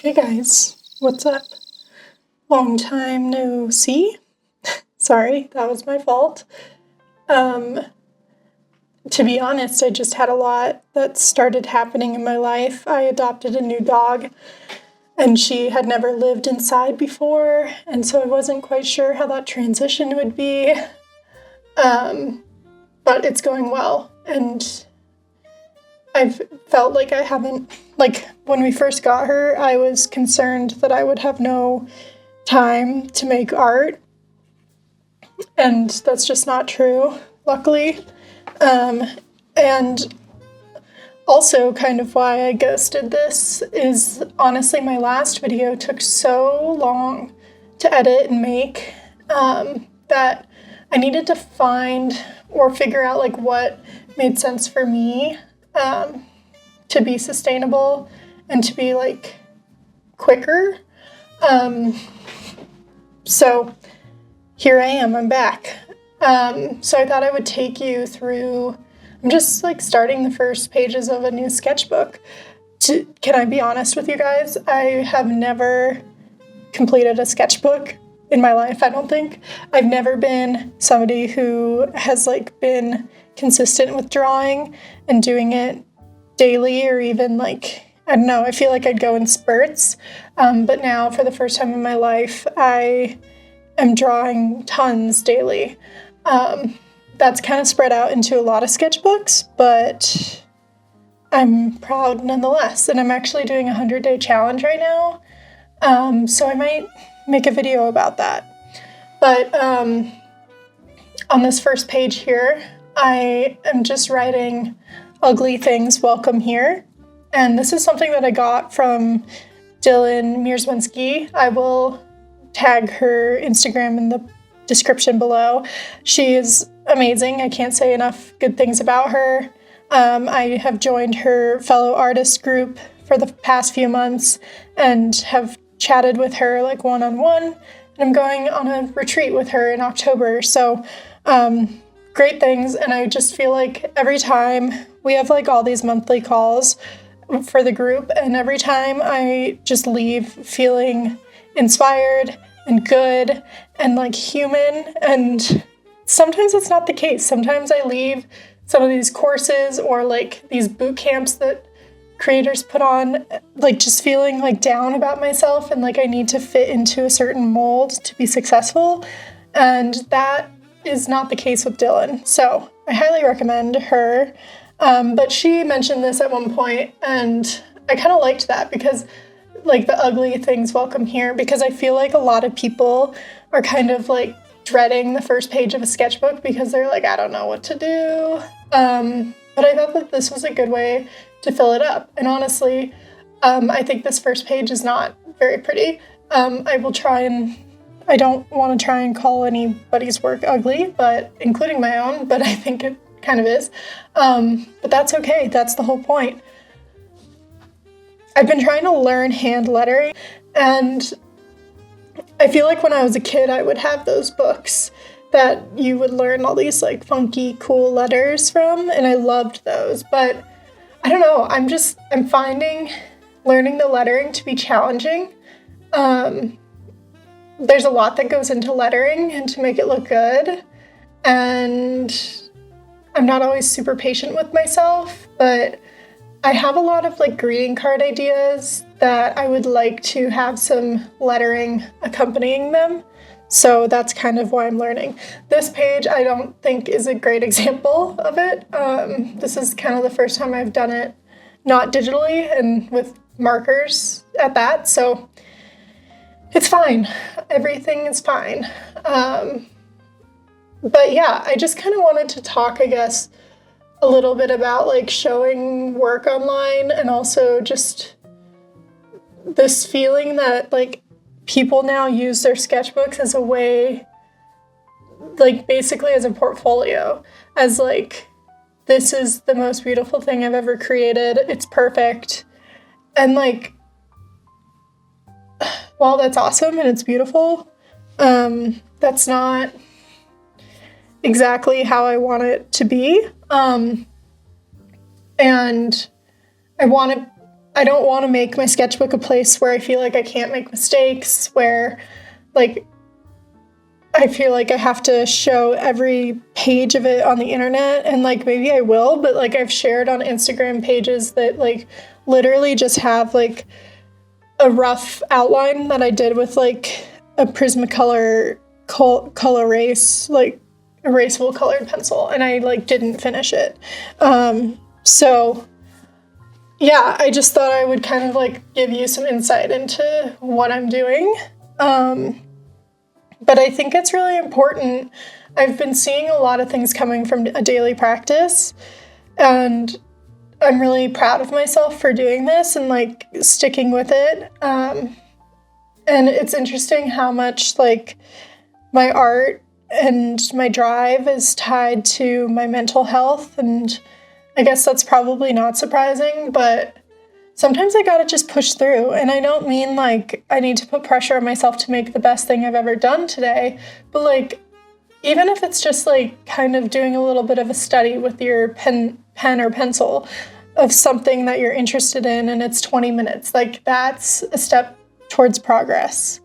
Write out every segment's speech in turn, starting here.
Hey guys, what's up? Long time no see. Sorry, that was my fault. To be honest, I just had a lot that started happening in my life. I adopted a new dog, and she had never lived inside before, and so I wasn't quite sure how that transition would be. But it's going well, and I've felt like I haven't, when we first got her, I was concerned that I would have no time to make art, and that's just not true, luckily. And also kind of why I ghosted this is honestly my last video took so long to edit and make that I needed to find or figure out like what made sense for me to be sustainable and to be like quicker. So here I am, I'm back. So I thought I would take you through, I'm just like starting the first pages of a new sketchbook. Can I be honest with you guys? I have never completed a sketchbook in my life, I don't think. I've never been somebody who has like been consistent with drawing and doing it daily or even like, I don't know, I feel like I'd go in spurts. But now for the first time in my life, I am drawing tons daily. That's kind of spread out into a lot of sketchbooks, but I'm proud nonetheless. And I'm actually doing a 100-day challenge right now. So I might make a video about that. But on this first page here, I am just writing ugly things welcome here. And this is something that I got from Mierzwinski. I will tag her Instagram in the description below. She is amazing. I can't say enough good things about her. I have joined her fellow artist group for the past few months and have chatted with her like one-on-one. And I'm going on a retreat with her in October. So great things. And I just feel like every time we have like all these monthly calls for the group, and every time I just leave feeling inspired and good and like human, and sometimes it's not the case. Sometimes I leave some of these courses or like these boot camps that creators put on like just feeling like down about myself and like I need to fit into a certain mold to be successful, and that is not the case with Dylan. So I highly recommend her. But she mentioned this at one point, and I kind of liked that because like the ugly things welcome here, because I feel like a lot of people are kind of like dreading the first page of a sketchbook because they're like, I don't know what to do. But I thought that this was a good way to fill it up. And honestly, I think this first page is not very pretty. I don't want to try and call anybody's work ugly, but including my own, but I think it kind of is. But that's okay. That's the whole point. I've been trying to learn hand lettering, and I feel like when I was a kid, I would have those books that you would learn all these like funky, cool letters from, and I loved those. But I don't know, I'm finding learning the lettering to be challenging. There's a lot that goes into lettering and to make it look good, and I'm not always super patient with myself, but I have a lot of like greeting card ideas that I would like to have some lettering accompanying them. So that's kind of why I'm learning. This page I don't think is a great example of it. This is kind of the first time I've done it not digitally and with markers at that. So it's fine. Everything is fine. But yeah, I just kind of wanted to talk, I guess, a little bit about like showing work online, and also just this feeling that like people now use their sketchbooks as a way, like basically as a portfolio, as like, this is the most beautiful thing I've ever created. It's perfect. And like, while that's awesome and it's beautiful, that's not exactly how I want it to be. And I want to I don't want to make my sketchbook a place where I feel like I can't make mistakes, where like I feel like I have to show every page of it on the internet, and like maybe I will, but like I've shared on Instagram pages that like literally just have like a rough outline that I did with like a Prismacolor color erase, like erasable colored pencil, and I like didn't finish it. So yeah, I just thought I would kind of like give you some insight into what I'm doing. But I think it's really important. I've been seeing a lot of things coming from a daily practice, and I'm really proud of myself for doing this and like sticking with it. And it's interesting how much like my art and my drive is tied to my mental health, and I guess that's probably not surprising, but sometimes I gotta just push through. And I don't mean like I need to put pressure on myself to make the best thing I've ever done today, but like even if it's just like kind of doing a little bit of a study with your pen or pencil of something that you're interested in, and it's 20 minutes, like that's a step towards progress.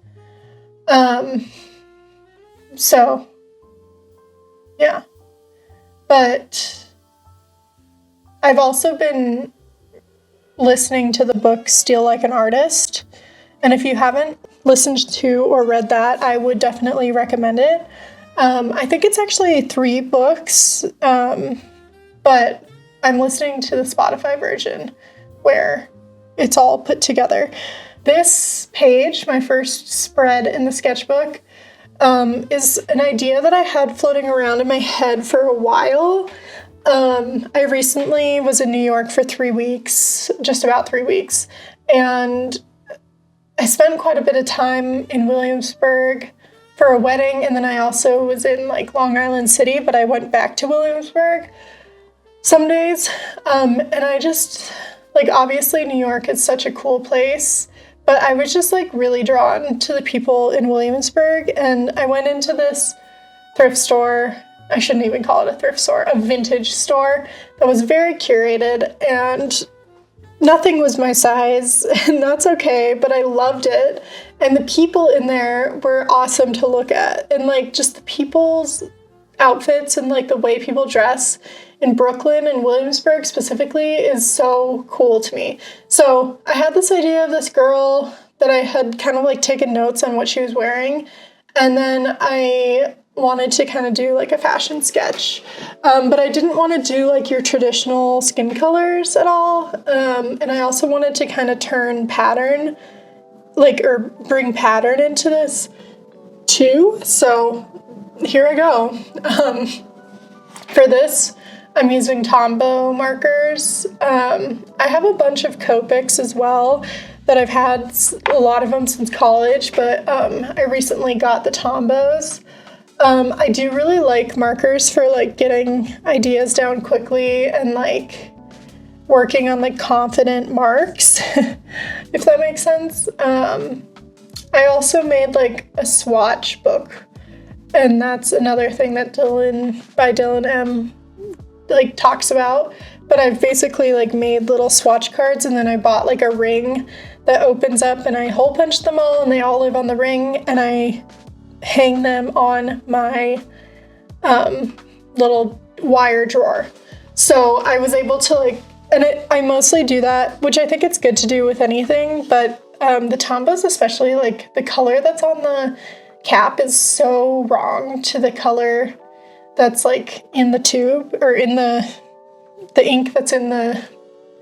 So yeah, but I've also been listening to the book Steal Like an Artist, and if you haven't listened to or read that, I would definitely recommend it. I think it's actually 3 books, but I'm listening to the Spotify version where it's all put together. This page, my first spread in the sketchbook, is an idea that I had floating around in my head for a while. I recently was in New York for 3 weeks, just about 3 weeks, and I spent quite a bit of time in Williamsburg for a wedding, and then I also was in like Long Island City, but I went back to Williamsburg some days, and I just, like, obviously New York is such a cool place, but I was just like really drawn to the people in Williamsburg, and I went into this thrift store. I shouldn't even call it a thrift store, a vintage store that was very curated, and nothing was my size, and that's okay, but I loved it. And the people in there were awesome to look at, and like just the people's outfits and like the way people dress in Brooklyn and Williamsburg specifically is so cool to me. So I had this idea of this girl that I had kind of like taken notes on what she was wearing, and then I wanted to kind of do like a fashion sketch, but I didn't want to do like your traditional skin colors at all, and I also wanted to kind of turn pattern, like, or bring pattern into this too, so here I go. For this, I'm using Tombow markers. I have a bunch of Copics as well that I've had a lot of them since college, but I recently got the Tombows. I do really like markers for like getting ideas down quickly and like working on like confident marks, if that makes sense. I also made like a swatch book, and that's another thing that ByDylanM like talks about. But I've basically like made little swatch cards, and then I bought like a ring that opens up, and I hole punched them all, and they all live on the ring, and I hang them on my little wire drawer. So I was able to like, and I mostly do that, which I think it's good to do with anything, but the Tombows especially, like the color that's on the cap is so wrong to the color that's like in the tube, or in the ink that's in the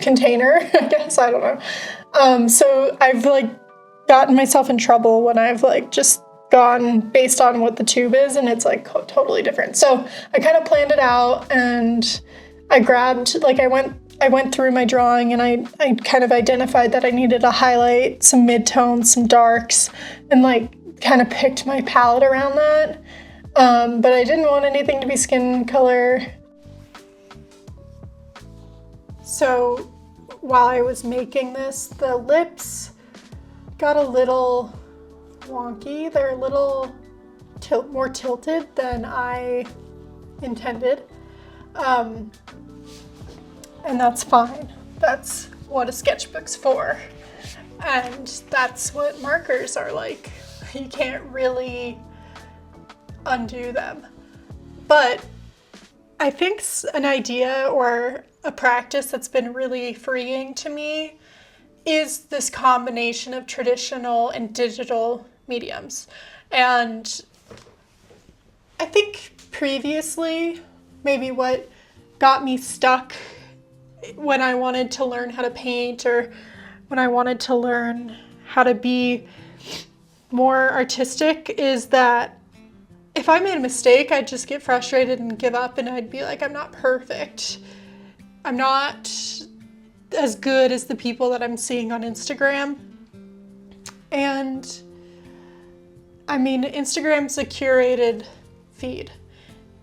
container, I guess, I don't know. So I've like gotten myself in trouble when I've like just gone based on what the tube is, and it's like totally different. So I kind of planned it out, and I grabbed, like, I went through my drawing, and I kind of identified that I needed to highlight some midtones, some darks, and like kind of picked my palette around that. But I didn't want anything to be skin color. So while I was making this, the lips got a little wonky. They're a little more tilted than I intended. And that's fine. That's what a sketchbook's for. And that's what markers are like. You can't really undo them. But I think an idea or a practice that's been really freeing to me is this combination of traditional and digital mediums. And I think previously, maybe what got me stuck when I wanted to learn how to paint or when I wanted to learn how to be more artistic is that if I made a mistake, I'd just get frustrated and give up, and I'd be like, I'm not perfect. I'm not as good as the people that I'm seeing on Instagram. And I mean, Instagram's a curated feed.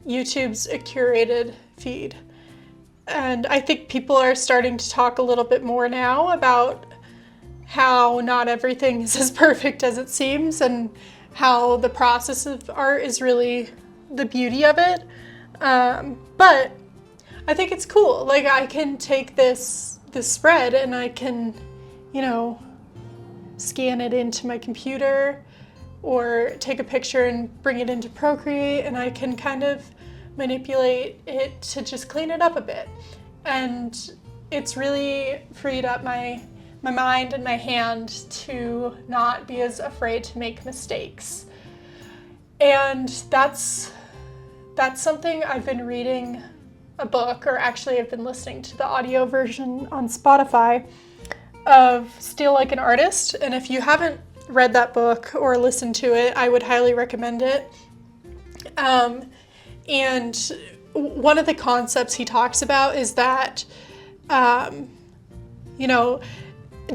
YouTube's a curated feed. And I think people are starting to talk a little bit more now about how not everything is as perfect as it seems, and how the process of art is really the beauty of it. But I think it's cool. Like, I can take this spread and I can, scan it into my computer or take a picture and bring it into Procreate, and I can kind of manipulate it to just clean it up a bit. And it's really freed up my mind and my hand to not be as afraid to make mistakes. And that's something I've been reading a book, or actually I've been listening to the audio version on Spotify of Steal Like an Artist. And if you haven't read that book or listened to it, I would highly recommend it. And one of the concepts he talks about is that,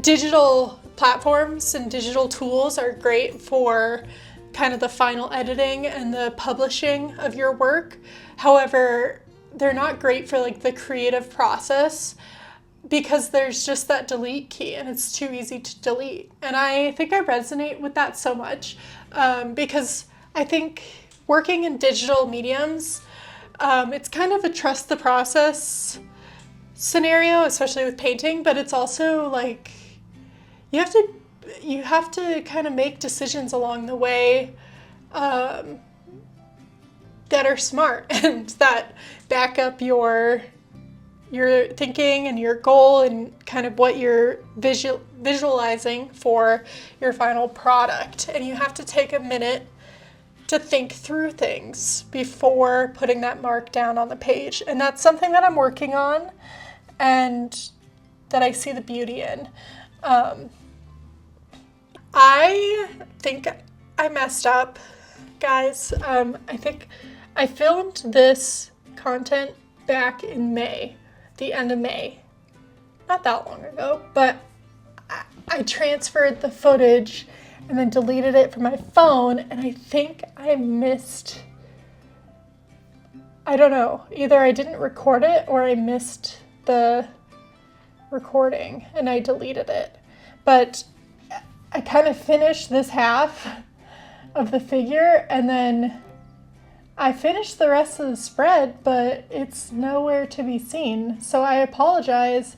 digital platforms and digital tools are great for kind of the final editing and the publishing of your work. However, they're not great for like the creative process, because there's just that delete key and it's too easy to delete. And I think I resonate with that so much, because I think working in digital mediums, it's kind of a trust the process scenario, especially with painting, but it's also like you have to kind of make decisions along the way that are smart and that back up your thinking and your goal and kind of what you're visualizing for your final product. And you have to take a minute to think through things before putting that mark down on the page. And that's something that I'm working on and that I see the beauty in. I think I messed up, guys. I think I filmed this content back in May, the end of May. Not that long ago, but I transferred the footage and then deleted it from my phone, and I think I missed, I don't know, either I didn't record it or I missed the recording and I deleted it. But I kind of finished this half of the figure, and then I finished the rest of the spread, but it's nowhere to be seen. So I apologize.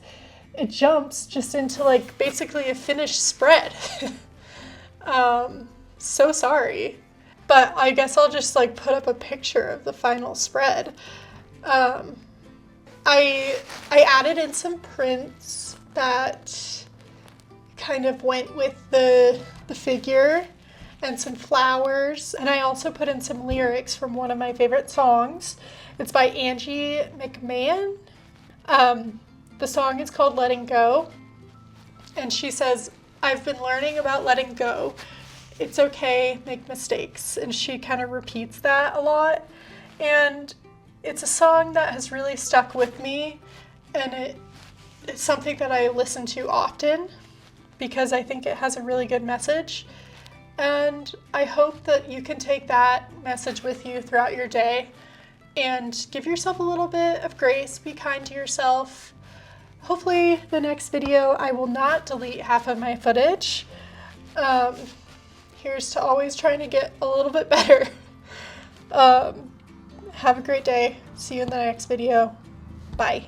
It jumps just into like basically a finished spread. So sorry. But I guess I'll just like put up a picture of the final spread. I added in some prints that kind of went with the figure, and some flowers, and I also put in some lyrics from one of my favorite songs. It's by Angie McMahon. The song is called Letting Go, and she says, I've been learning about letting go. It's okay, make mistakes. And she kind of repeats that a lot, and it's a song that has really stuck with me, and it's something that I listen to often because I think it has a really good message. And I hope that you can take that message with you throughout your day and give yourself a little bit of grace, be kind to yourself. Hopefully the next video I will not delete half of my footage. Here's to always trying to get a little bit better. Have a great day. See you in the next video. Bye.